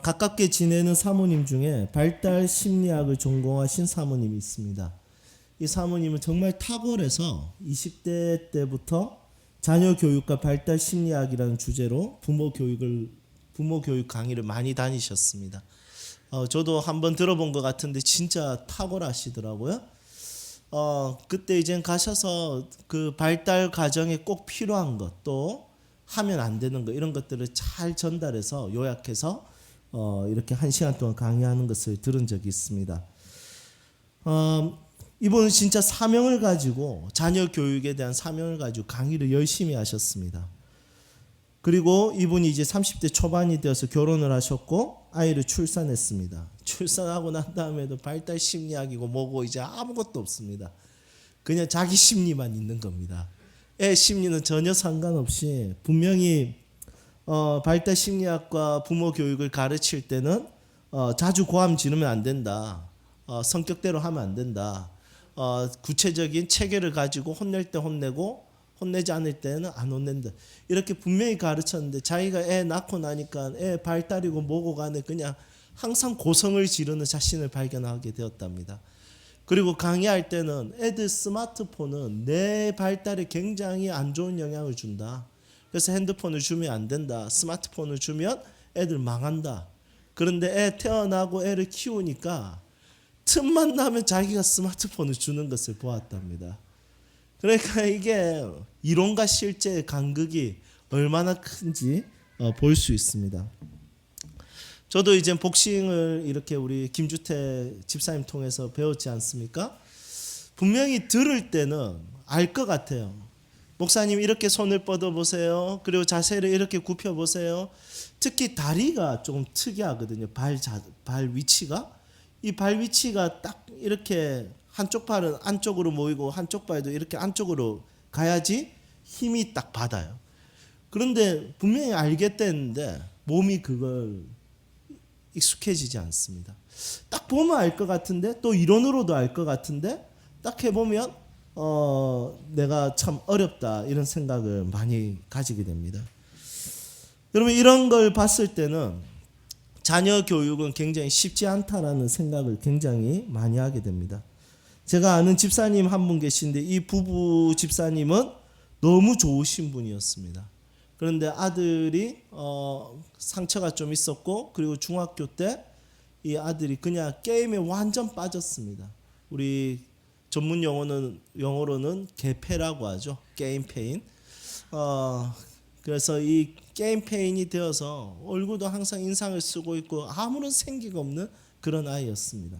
가깝게 지내는 사모님 중에 발달 심리학을 전공하신 사모님이 있습니다. 이 사모님은 정말 탁월해서 20대 때부터 자녀 교육과 발달 심리학이라는 주제로 부모 교육 강의를 많이 다니셨습니다. 저도 한번 들어본 것 같은데 진짜 탁월하시더라고요. 그때 이제 가셔서 그 발달 과정에 꼭 필요한 것, 또 하면 안 되는 것, 이런 것들을 잘 전달해서 요약해서 이렇게 1시간 동안 강의하는 것을 들은 적이 있습니다. 이분은 진짜 사명을 가지고, 자녀 교육에 대한 사명을 가지고 강의를 열심히 하셨습니다. 그리고 이분이 이제 30대 초반이 되어서 결혼을 하셨고 아이를 출산했습니다. 출산하고 난 다음에도 발달 심리학이고 뭐고 이제 아무것도 없습니다. 그냥 자기 심리만 있는 겁니다. 애 심리는 전혀 상관없이 분명히 발달 심리학과 부모 교육을 가르칠 때는 자주 고함 지르면 안 된다. 성격대로 하면 안 된다. 구체적인 체계를 가지고 혼낼 때 혼내고 혼내지 않을 때는 안 혼낸다. 이렇게 분명히 가르쳤는데 자기가 애 낳고 나니까 애 발달이고 뭐고 간에 그냥 항상 고성을 지르는 자신을 발견하게 되었답니다. 그리고 강의할 때는 애들 스마트폰은 내 발달에 굉장히 안 좋은 영향을 준다. 그래서 핸드폰을 주면 안 된다. 스마트폰을 주면 애들 망한다. 그런데 애 태어나고 애를 키우니까 틈만 나면 자기가 스마트폰을 주는 것을 보았답니다. 그러니까 이게 이론과 실제의 간극이 얼마나 큰지 볼 수 있습니다. 저도 이제 복싱을 이렇게 우리 김주태 집사님 통해서 배웠지 않습니까? 분명히 들을 때는 알 것 같아요. 목사님 이렇게 손을 뻗어 보세요. 그리고 자세를 이렇게 굽혀 보세요. 특히 다리가 조금 특이하거든요. 발 위치가. 이 발 위치가 딱 이렇게 한쪽 발은 안쪽으로 모이고 한쪽 발도 이렇게 안쪽으로 가야지 힘이 딱 받아요. 그런데 분명히 알겠다는데 몸이 그걸 익숙해지지 않습니다. 딱 보면 알 것 같은데 또 이론으로도 알 것 같은데 딱 해보면 내가 참 어렵다 이런 생각을 많이 가지게 됩니다. 여러분 이런 걸 봤을 때는 자녀 교육은 굉장히 쉽지 않다라는 생각을 굉장히 많이 하게 됩니다. 제가 아는 집사님 한 분 계신데 이 부부 집사님은 너무 좋으신 분이었습니다. 그런데 아들이 상처가 좀 있었고 그리고 중학교 때 이 아들이 그냥 게임에 완전 빠졌습니다. 우리 전문 영어로는 개패라고 하죠. 게임 페인. 그래서 이 게임 페인이 되어서 얼굴도 항상 인상을 쓰고 있고 아무런 생기가 없는 그런 아이였습니다.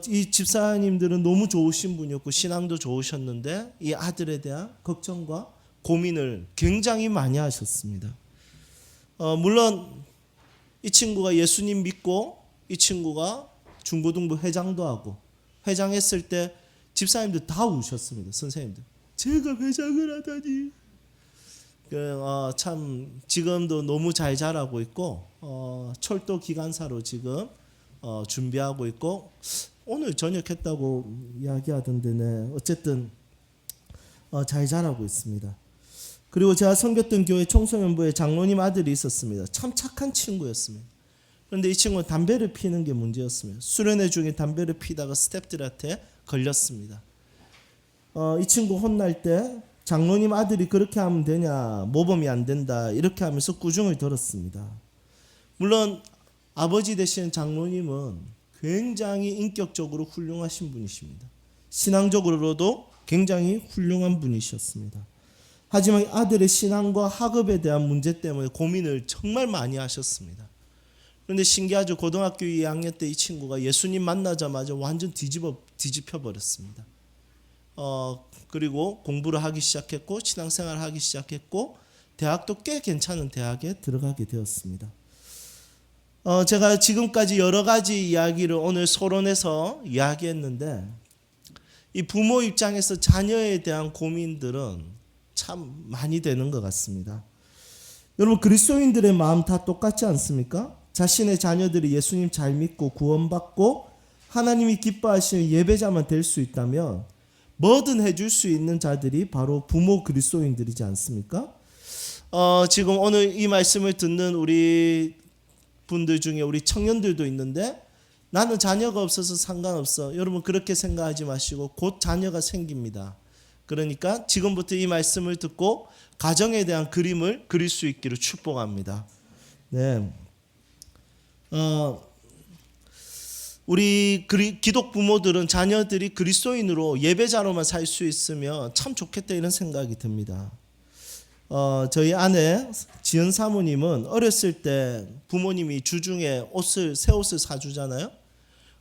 이 집사님들은 너무 좋으신 분이었고 신앙도 좋으셨는데 이 아들에 대한 걱정과 고민을 굉장히 많이 하셨습니다. 물론 이 친구가 예수님 믿고 이 친구가 중고등부 회장도 하고 회장했을 때 집사님들 다 우셨습니다. 선생님들. 제가 회장을 하다니. 참 지금도 너무 잘 자라고 있고 철도 기관사로 지금 준비하고 있고 오늘 전역했다고 이야기하던데 어쨌든 잘 자라고 있습니다. 그리고 제가 섬겼던 교회 청소년부에 장로님 아들이 있었습니다. 참 착한 친구였습니다. 그런데 이 친구는 담배를 피는 게 문제였습니다. 수련회 중에 담배를 피다가 스태프들한테 걸렸습니다. 이 친구 혼날 때 장로님 아들이 그렇게 하면 되냐, 모범이 안 된다 이렇게 하면서 꾸중을 들었습니다. 물론 아버지 되시는 장로님은 굉장히 인격적으로 훌륭하신 분이십니다. 신앙적으로도 굉장히 훌륭한 분이셨습니다. 하지만 아들의 신앙과 학업에 대한 문제 때문에 고민을 정말 많이 하셨습니다. 그런데 신기하죠. 고등학교 2학년 때 이 친구가 예수님 만나자마자 완전 뒤집혀 버렸습니다. 그리고 공부를 하기 시작했고 신앙생활을 하기 시작했고 대학도 꽤 괜찮은 대학에 들어가게 되었습니다. 제가 지금까지 여러 가지 이야기를 오늘 서론에서 이야기했는데 이 부모 입장에서 자녀에 대한 고민들은 참 많이 되는 것 같습니다. 여러분 그리스도인들의 마음 다 똑같지 않습니까? 자신의 자녀들이 예수님 잘 믿고 구원받고 하나님이 기뻐하시는 예배자만 될 수 있다면 뭐든 해줄 수 있는 자들이 바로 부모 그리스도인들이지 않습니까? 지금 오늘 이 말씀을 듣는 우리 분들 중에 우리 청년들도 있는데 나는 자녀가 없어서 상관없어. 여러분 그렇게 생각하지 마시고 곧 자녀가 생깁니다. 그러니까 지금부터 이 말씀을 듣고 가정에 대한 그림을 그릴 수 있기를 축복합니다. 네. 우리 기독 부모들은 자녀들이 그리스도인으로 예배자로만 살 수 있으면 참 좋겠다 이런 생각이 듭니다. 저희 아내 지은 사모님은 어렸을 때 부모님이 주중에 새 옷을 사주잖아요.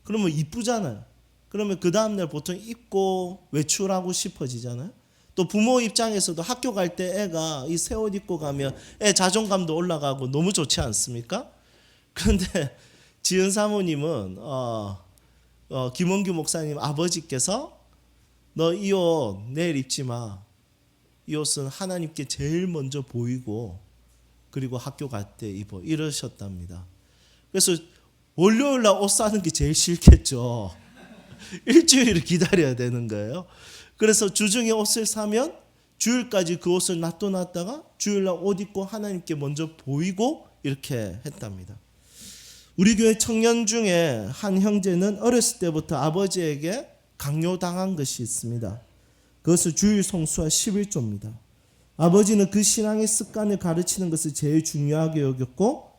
그러면 이쁘잖아요. 그러면 그 다음날 보통 입고 외출하고 싶어지잖아요. 또 부모 입장에서도 학교 갈 때 애가 이 새 옷 입고 가면 애 자존감도 올라가고 너무 좋지 않습니까? 그런데 지은 사모님은 김원규 목사님 아버지께서 너 이 옷 내일 입지 마. 이 옷은 하나님께 제일 먼저 보이고 그리고 학교 갈 때 입어 이러셨답니다. 그래서 월요일날 옷 사는 게 제일 싫겠죠. 일주일을 기다려야 되는 거예요. 그래서 주중에 옷을 사면 주일까지 그 옷을 놔뒀다가 주일날 옷 입고 하나님께 먼저 보이고 이렇게 했답니다. 우리 교회 청년 중에 한 형제는 어렸을 때부터 아버지에게 강요당한 것이 있습니다. 그것은 주일 성수와 11조입니다. 아버지는 그 신앙의 습관을 가르치는 것을 제일 중요하게 여겼고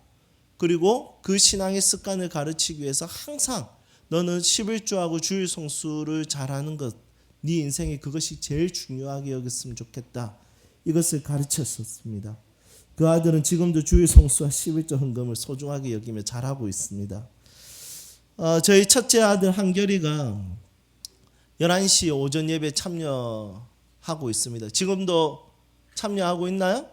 그리고 그 신앙의 습관을 가르치기 위해서 항상 너는 11조하고 주일 성수를 잘하는 것, 네 인생에 그것이 제일 중요하게 여겼으면 좋겠다. 이것을 가르쳤었습니다. 그 아들은 지금도 주일 성수와 11조 헌금을 소중하게 여기며 잘하고 있습니다. 저희 첫째 아들 한결이가 11시 오전 예배 참여하고 있습니다. 지금도 참여하고 있나요?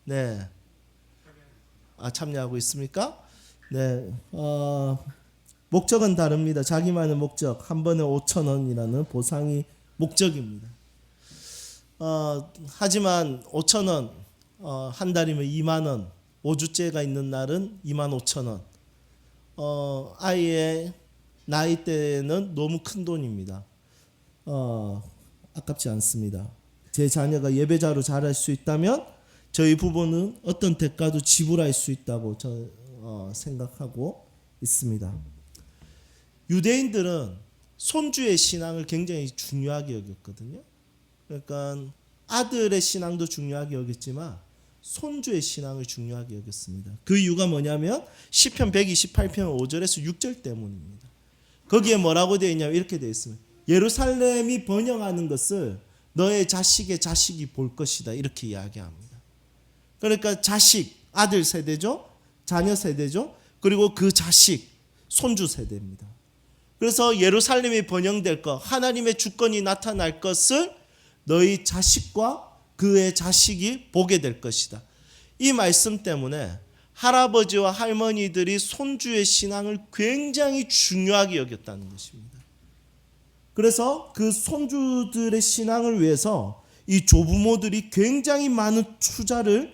네. 참여하고 있습니까? 네. 목적은 다릅니다. 자기만의 목적. 한 번에 5,000원이라는 보상이 목적입니다. 하지만 5,000원, 한 달이면 2만 원, 5주째가 있는 날은 25,000원. 아이의 나이대는 너무 큰 돈입니다. 아깝지 않습니다. 제 자녀가 예배자로 자랄 수 있다면 저희 부부는 어떤 대가도 지불할 수 있다고 생각하고 있습니다. 유대인들은 손주의 신앙을 굉장히 중요하게 여겼거든요. 그러니까 아들의 신앙도 중요하게 여겼지만 손주의 신앙을 중요하게 여겼습니다. 그 이유가 뭐냐면 시편 128편 5절에서 6절 때문입니다. 거기에 뭐라고 되어 있냐면 이렇게 되어 있습니다. 예루살렘이 번영하는 것을 너의 자식의 자식이 볼 것이다. 이렇게 이야기합니다. 그러니까 자식, 아들 세대죠. 자녀 세대죠. 그리고 그 자식, 손주 세대입니다. 그래서 예루살렘이 번영될 것, 하나님의 주권이 나타날 것을 너희 자식과 그의 자식이 보게 될 것이다. 이 말씀 때문에 할아버지와 할머니들이 손주의 신앙을 굉장히 중요하게 여겼다는 것입니다. 그래서 그 손주들의 신앙을 위해서 이 조부모들이 굉장히 많은 투자를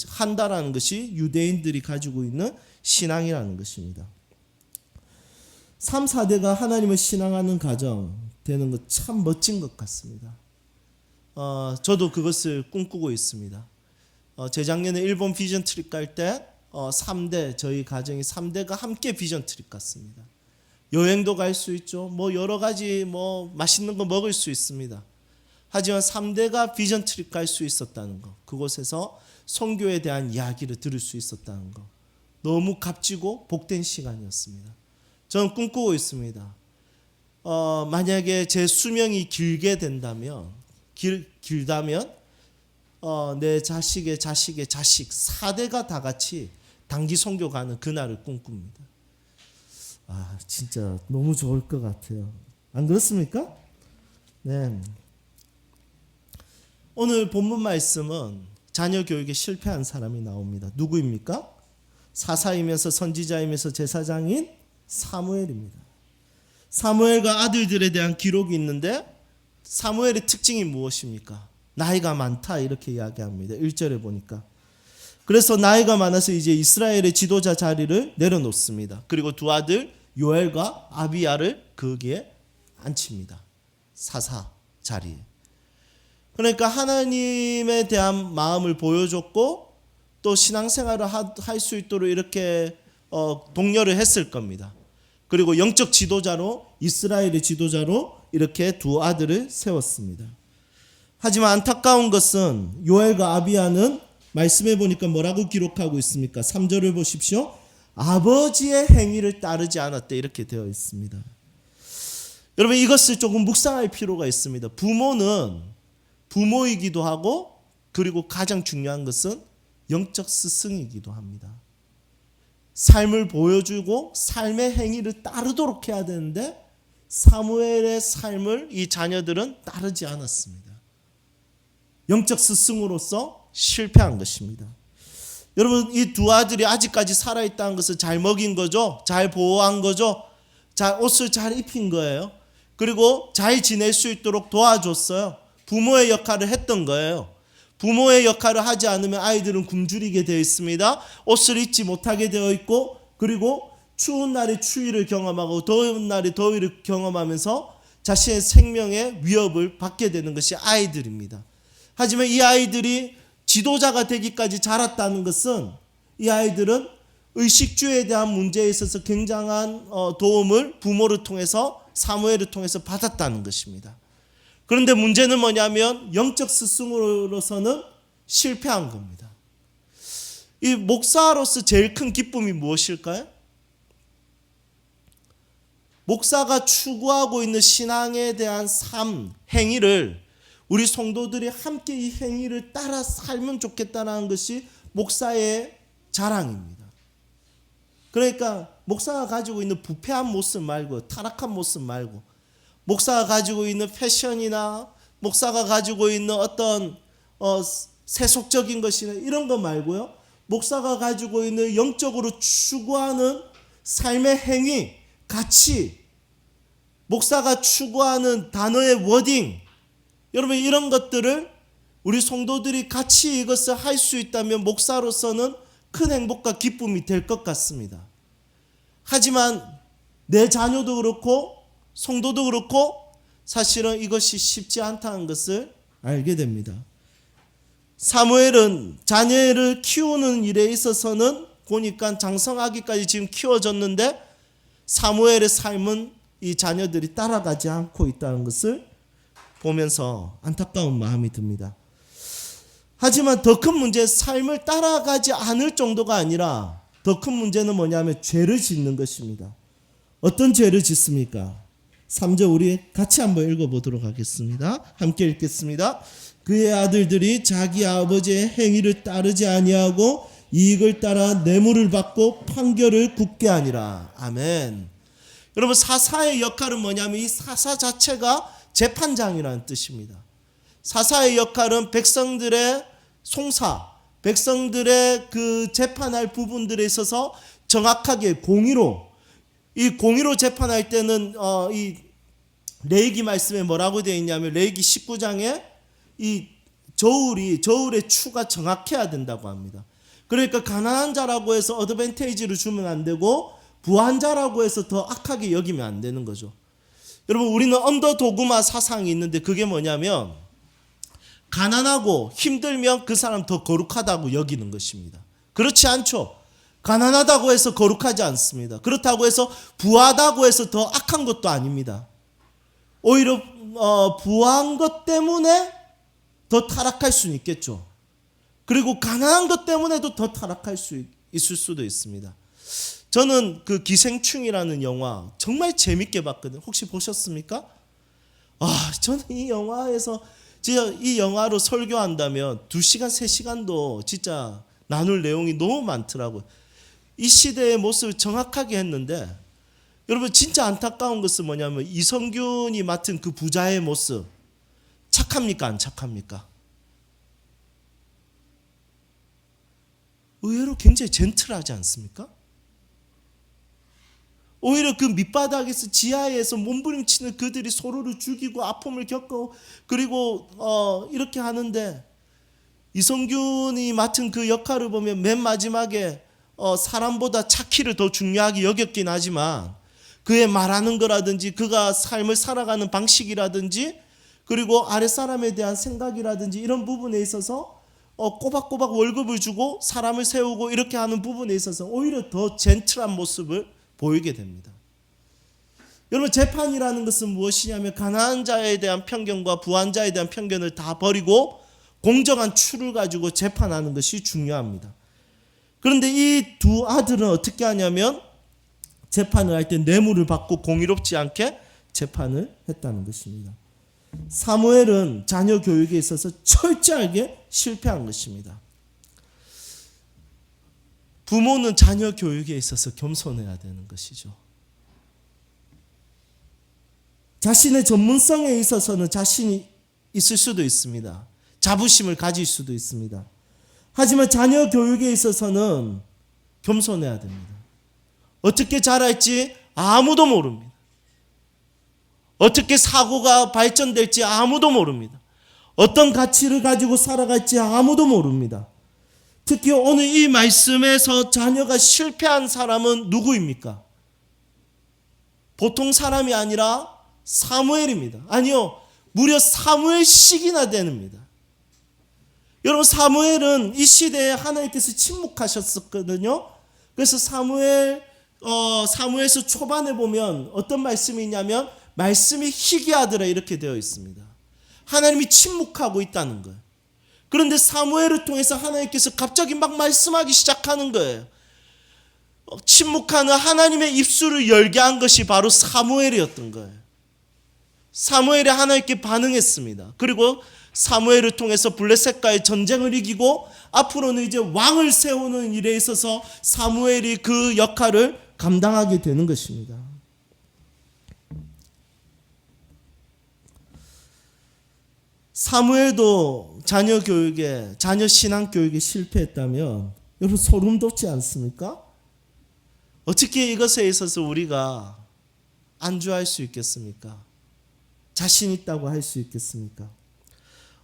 한다라는 것이 유대인들이 가지고 있는 신앙이라는 것입니다. 3, 4대가 하나님을 신앙하는 가정 되는 것 참 멋진 것 같습니다. 저도 그것을 꿈꾸고 있습니다. 재작년에 일본 비전 트립 갈 때 3대, 저희 가정이 3대가 함께 비전 트립 갔습니다. 여행도 갈 수 있죠. 뭐 여러 가지 맛있는 거 먹을 수 있습니다. 하지만 3대가 비전 트립 갈 수 있었다는 것, 그곳에서 선교에 대한 이야기를 들을 수 있었다는 것, 너무 값지고 복된 시간이었습니다. 저는 꿈꾸고 있습니다. 만약에 제 수명이 길게 된다면, 길다면 내 자식의 자식의 자식 4대가 다 같이 단기 선교 가는 그날을 꿈꿉니다. 진짜 너무 좋을 것 같아요. 안 그렇습니까? 네. 오늘 본문 말씀은 자녀 교육에 실패한 사람이 나옵니다. 누구입니까? 사사이면서 선지자이면서 제사장인 사무엘입니다. 사무엘과 아들들에 대한 기록이 있는데 사무엘의 특징이 무엇입니까? 나이가 많다 이렇게 이야기합니다. 1절에 보니까. 그래서 나이가 많아서 이제 이스라엘의 지도자 자리를 내려놓습니다. 그리고 두 아들 요엘과 아비야를 거기에 앉힙니다. 사사 자리에. 그러니까 하나님에 대한 마음을 보여줬고 또 신앙생활을 할 수 있도록 이렇게 독려를 했을 겁니다. 그리고 영적 지도자로, 이스라엘의 지도자로 이렇게 두 아들을 세웠습니다. 하지만 안타까운 것은 요엘과 아비야는 말씀해 보니까 뭐라고 기록하고 있습니까? 3절을 보십시오. 아버지의 행위를 따르지 않았대, 이렇게 되어 있습니다. 여러분, 이것을 조금 묵상할 필요가 있습니다. 부모는 부모이기도 하고, 그리고 가장 중요한 것은 영적 스승이기도 합니다. 삶을 보여주고 삶의 행위를 따르도록 해야 되는데 사무엘의 삶을 이 자녀들은 따르지 않았습니다. 영적 스승으로서 실패한 것입니다. 여러분, 이 두 아들이 아직까지 살아있다는 것은 잘 먹인 거죠. 잘 보호한 거죠. 옷을 잘 입힌 거예요. 그리고 잘 지낼 수 있도록 도와줬어요. 부모의 역할을 했던 거예요. 부모의 역할을 하지 않으면 아이들은 굶주리게 되어 있습니다. 옷을 입지 못하게 되어 있고, 그리고 추운 날에 추위를 경험하고 더운 날에 더위를 경험하면서 자신의 생명의 위협을 받게 되는 것이 아이들입니다. 하지만 이 아이들이 지도자가 되기까지 자랐다는 것은 이 아이들은 의식주에 대한 문제에 있어서 굉장한 도움을 부모를 통해서, 사무엘을 통해서 받았다는 것입니다. 그런데 문제는 뭐냐면 영적 스승으로서는 실패한 겁니다. 이 목사로서 제일 큰 기쁨이 무엇일까요? 목사가 추구하고 있는 신앙에 대한 삶, 행위를 우리 성도들이 함께 이 행위를 따라 살면 좋겠다는 것이 목사의 자랑입니다. 그러니까 목사가 가지고 있는 부패한 모습 말고, 타락한 모습 말고, 목사가 가지고 있는 패션이나 목사가 가지고 있는 어떤 세속적인 것이나 이런 거 말고요, 목사가 가지고 있는 영적으로 추구하는 삶의 행위, 가치, 목사가 추구하는 단어의 워딩, 여러분, 이런 것들을 우리 성도들이 같이 이것을 할 수 있다면 목사로서는 큰 행복과 기쁨이 될 것 같습니다. 하지만 내 자녀도 그렇고 성도도 그렇고 사실은 이것이 쉽지 않다는 것을 알게 됩니다. 사무엘은 자녀를 키우는 일에 있어서는 보니까 장성하기까지 지금 키워졌는데 사무엘의 삶은 이 자녀들이 따라가지 않고 있다는 것을 보면서 안타까운 마음이 듭니다. 하지만 더 큰 문제, 삶을 따라가지 않을 정도가 아니라 더 큰 문제는 뭐냐면 죄를 짓는 것입니다. 어떤 죄를 짓습니까? 3절 우리 같이 한번 읽어보도록 하겠습니다. 함께 읽겠습니다. 그의 아들들이 자기 아버지의 행위를 따르지 아니하고 이익을 따라 뇌물을 받고 판결을 굽게 하니라. 아멘. 여러분, 사사의 역할은 뭐냐면 이 사사 자체가 재판장이라는 뜻입니다. 사사의 역할은 백성들의 송사, 백성들의 그 재판할 부분들에 있어서 정확하게 공의로, 이 공의로 재판할 때는 이 레위기 말씀에 뭐라고 되어 있냐면 레위기 19장에 이 저울의 추가 정확해야 된다고 합니다. 그러니까 가난한 자라고 해서 어드밴테이지를 주면 안 되고 부한 자라고 해서 더 악하게 여기면 안 되는 거죠. 여러분, 우리는 언더도그마 사상이 있는데 그게 뭐냐면 가난하고 힘들면 그 사람 더 거룩하다고 여기는 것입니다. 그렇지 않죠. 가난하다고 해서 거룩하지 않습니다. 그렇다고 해서 부하다고 해서 더 악한 것도 아닙니다. 오히려 부한 것 때문에 더 타락할 수는 있겠죠. 그리고 가난한 것 때문에도 더 타락할 수 있을 수도 있습니다. 저는 그 기생충이라는 영화 정말 재밌게 봤거든요. 혹시 보셨습니까? 저는 이 영화에서 진짜 이 영화로 설교한다면 2시간, 3시간도 진짜 나눌 내용이 너무 많더라고요. 이 시대의 모습을 정확하게 했는데 여러분, 진짜 안타까운 것은 뭐냐면 이성균이 맡은 그 부자의 모습 착합니까? 안 착합니까? 의외로 굉장히 젠틀하지 않습니까? 오히려 그 밑바닥에서 지하에서 몸부림치는 그들이 서로를 죽이고 아픔을 겪고 그리고 이렇게 하는데 이성균이 맡은 그 역할을 보면 맨 마지막에 사람보다 착히를 더 중요하게 여겼긴 하지만 그의 말하는 거라든지 그가 삶을 살아가는 방식이라든지 그리고 아랫사람에 대한 생각이라든지 이런 부분에 있어서 꼬박꼬박 월급을 주고 사람을 세우고 이렇게 하는 부분에 있어서 오히려 더 젠틀한 모습을 보이게 됩니다. 여러분, 재판이라는 것은 무엇이냐면 가난한 자에 대한 편견과 부한 자에 대한 편견을 다 버리고 공정한 추를 가지고 재판하는 것이 중요합니다. 그런데 이 두 아들은 어떻게 하냐면 재판을 할 때 뇌물을 받고 공의롭지 않게 재판을 했다는 것입니다. 사무엘은 자녀 교육에 있어서 철저하게 실패한 것입니다. 부모는 자녀 교육에 있어서 겸손해야 되는 것이죠. 자신의 전문성에 있어서는 자신이 있을 수도 있습니다. 자부심을 가질 수도 있습니다. 하지만 자녀 교육에 있어서는 겸손해야 됩니다. 어떻게 자랄지 아무도 모릅니다. 어떻게 사고가 발전될지 아무도 모릅니다. 어떤 가치를 가지고 살아갈지 아무도 모릅니다. 특히 오늘 이 말씀에서 자녀가 실패한 사람은 누구입니까? 보통 사람이 아니라 사무엘입니다. 아니요, 무려 사무엘씩이나 됩니다. 여러분, 사무엘은 이 시대에 하나님께서 침묵하셨었거든요. 그래서 사무엘서 초반에 보면 어떤 말씀이 있냐면 말씀이 희귀하더라 이렇게 되어 있습니다. 하나님이 침묵하고 있다는 거예요. 그런데 사무엘을 통해서 하나님께서 갑자기 막 말씀하기 시작하는 거예요. 침묵하는 하나님의 입술을 열게 한 것이 바로 사무엘이었던 거예요. 사무엘이 하나님께 반응했습니다. 그리고 사무엘을 통해서 블레셋과의 전쟁을 이기고 앞으로는 이제 왕을 세우는 일에 있어서 사무엘이 그 역할을 감당하게 되는 것입니다. 사무엘도 자녀 교육에, 자녀 신앙 교육에 실패했다면 여러분 소름 돋지 않습니까? 어떻게 이것에 있어서 우리가 안주할 수 있겠습니까? 자신 있다고 할 수 있겠습니까?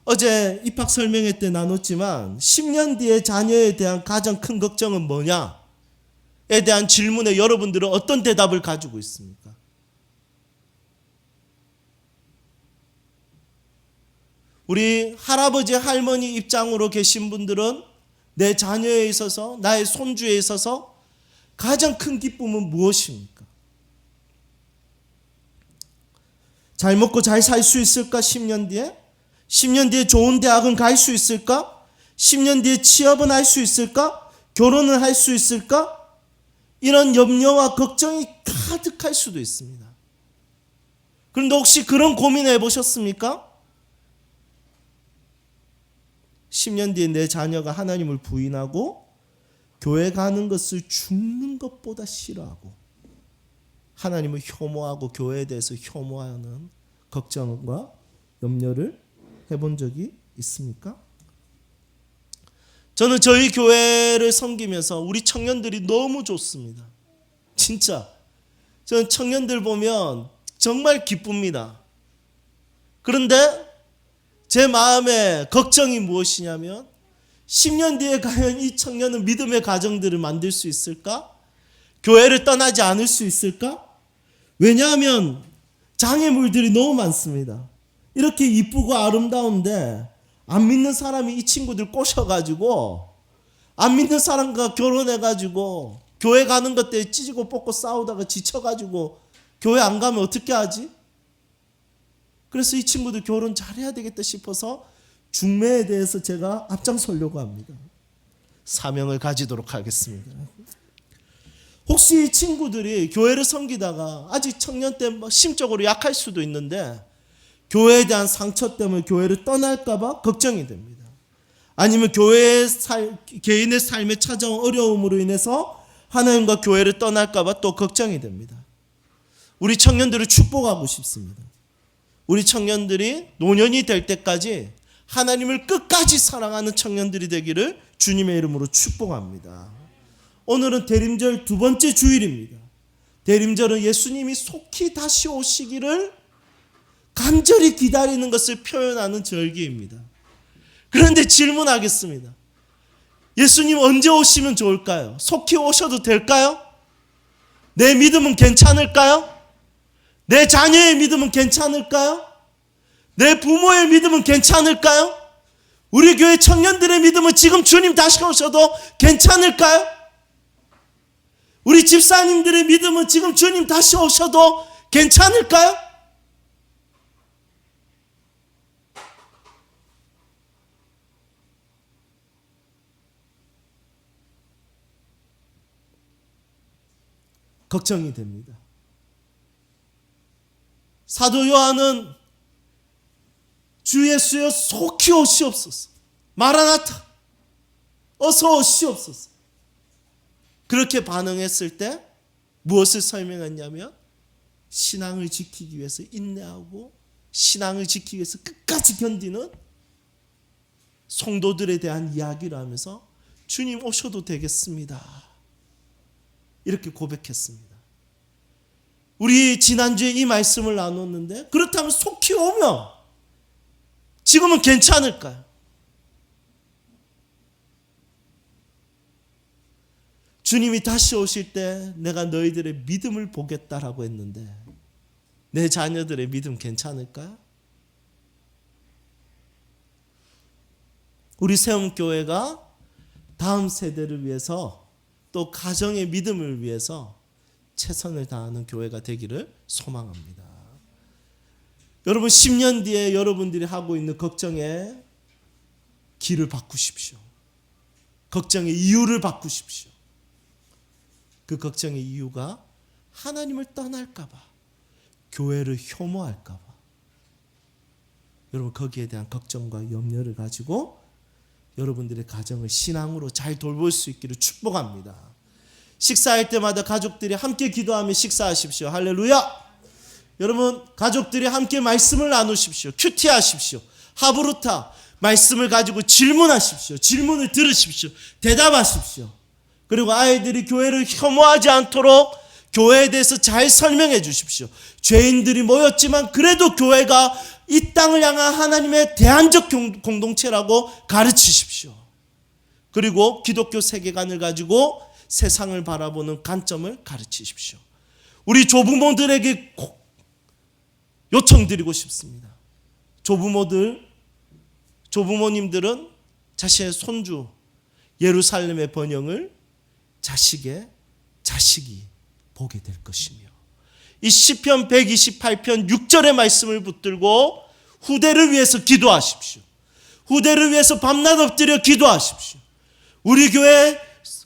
어제 입학 설명회 때 나눴지만 10년 뒤에 자녀에 대한 가장 큰 걱정은 뭐냐에 대한 질문에 여러분들은 어떤 대답을 가지고 있습니까? 우리 할아버지 할머니 입장으로 계신 분들은 내 자녀에 있어서, 나의 손주에 있어서 가장 큰 기쁨은 무엇입니까? 잘 먹고 잘 살 수 있을까? 10년 뒤에? 10년 뒤에 좋은 대학은 갈 수 있을까? 10년 뒤에 취업은 할 수 있을까? 결혼을 할 수 있을까? 이런 염려와 걱정이 가득할 수도 있습니다. 그런데 혹시 그런 고민해 보셨습니까? 10년 뒤에 내 자녀가 하나님을 부인하고 교회 가는 것을 죽는 것보다 싫어하고 하나님을 혐오하고 교회에 대해서 혐오하는 걱정과 염려를 해본 적이 있습니까? 저는 저희 교회를 섬기면서 우리 청년들이 너무 좋습니다. 진짜 저는 청년들 보면 정말 기쁩니다. 그런데 제 마음에 걱정이 무엇이냐면 10년 뒤에 과연 이 청년은 믿음의 가정들을 만들 수 있을까? 교회를 떠나지 않을 수 있을까? 왜냐하면 장애물들이 너무 많습니다. 이렇게 이쁘고 아름다운데 안 믿는 사람이 이 친구들 꼬셔가지고 안 믿는 사람과 결혼해가지고 교회 가는 것 때문에 찢고 뽑고 싸우다가 지쳐가지고 교회 안 가면 어떻게 하지? 그래서 이 친구들 결혼 잘해야 되겠다 싶어서 중매에 대해서 제가 앞장서려고 합니다. 사명을 가지도록 하겠습니다. 혹시 이 친구들이 교회를 섬기다가 아직 청년 때 심적으로 약할 수도 있는데 교회에 대한 상처 때문에 교회를 떠날까 봐 걱정이 됩니다. 아니면 개인의 삶에 찾아온 어려움으로 인해서 하나님과 교회를 떠날까 봐 또 걱정이 됩니다. 우리 청년들을 축복하고 싶습니다. 우리 청년들이 노년이 될 때까지 하나님을 끝까지 사랑하는 청년들이 되기를 주님의 이름으로 축복합니다. 오늘은 대림절 두 번째 주일입니다. 대림절은 예수님이 속히 다시 오시기를 간절히 기다리는 것을 표현하는 절기입니다. 그런데 질문하겠습니다. 예수님 언제 오시면 좋을까요? 속히 오셔도 될까요? 내 믿음은 괜찮을까요? 내 자녀의 믿음은 괜찮을까요? 내 부모의 믿음은 괜찮을까요? 우리 교회 청년들의 믿음은 지금 주님 다시 오셔도 괜찮을까요? 우리 집사님들의 믿음은 지금 주님 다시 오셔도 괜찮을까요? 걱정이 됩니다. 사도 요한은 주 예수여 속히 오시옵소서, 마라나타 어서 오시옵소서, 그렇게 반응했을 때 무엇을 설명했냐면 신앙을 지키기 위해서 인내하고 신앙을 지키기 위해서 끝까지 견디는 성도들에 대한 이야기를 하면서 주님 오셔도 되겠습니다, 이렇게 고백했습니다. 우리 지난주에 이 말씀을 나눴는데, 그렇다면 속히 오면 지금은 괜찮을까요? 주님이 다시 오실 때 내가 너희들의 믿음을 보겠다라고 했는데 내 자녀들의 믿음 괜찮을까요? 우리 세움교회가 다음 세대를 위해서 또 가정의 믿음을 위해서 최선을 다하는 교회가 되기를 소망합니다. 여러분, 10년 뒤에 여러분들이 하고 있는 걱정의 길을 바꾸십시오. 걱정의 이유를 바꾸십시오. 그 걱정의 이유가 하나님을 떠날까 봐, 교회를 혐오할까 봐. 여러분, 거기에 대한 걱정과 염려를 가지고 여러분들의 가정을 신앙으로 잘 돌볼 수 있기를 축복합니다. 식사할 때마다 가족들이 함께 기도하며 식사하십시오. 할렐루야. 여러분, 가족들이 함께 말씀을 나누십시오. 큐티하십시오. 하브루타, 말씀을 가지고 질문하십시오. 질문을 들으십시오. 대답하십시오. 그리고 아이들이 교회를 혐오하지 않도록 교회에 대해서 잘 설명해 주십시오. 죄인들이 모였지만 그래도 교회가 이 땅을 향한 하나님의 대안적 공동체라고 가르치십시오. 그리고 기독교 세계관을 가지고 세상을 바라보는 관점을 가르치십시오. 우리 조부모들에게 요청드리고 싶습니다. 조부모님들은 자신의 손주 예루살렘의 번영을 자식이 보게 될 것이며, 이 시편 128편 6절의 말씀을 붙들고 후대를 위해서 기도하십시오. 후대를 위해서 밤낮 엎드려 기도하십시오. 우리 교회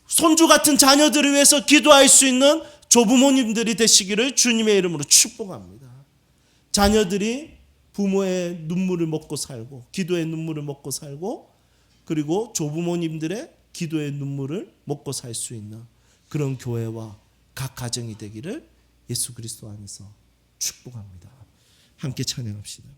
손주 같은 자녀들을 위해서 기도할 수 있는 조부모님들이 되시기를 주님의 이름으로 축복합니다. 자녀들이 부모의 눈물을 먹고 살고, 기도의 눈물을 먹고 살고, 그리고 조부모님들의 기도의 눈물을 먹고 살 수 있는 그런 교회와 각 가정이 되기를 예수 그리스도 안에서 축복합니다. 함께 찬양합시다.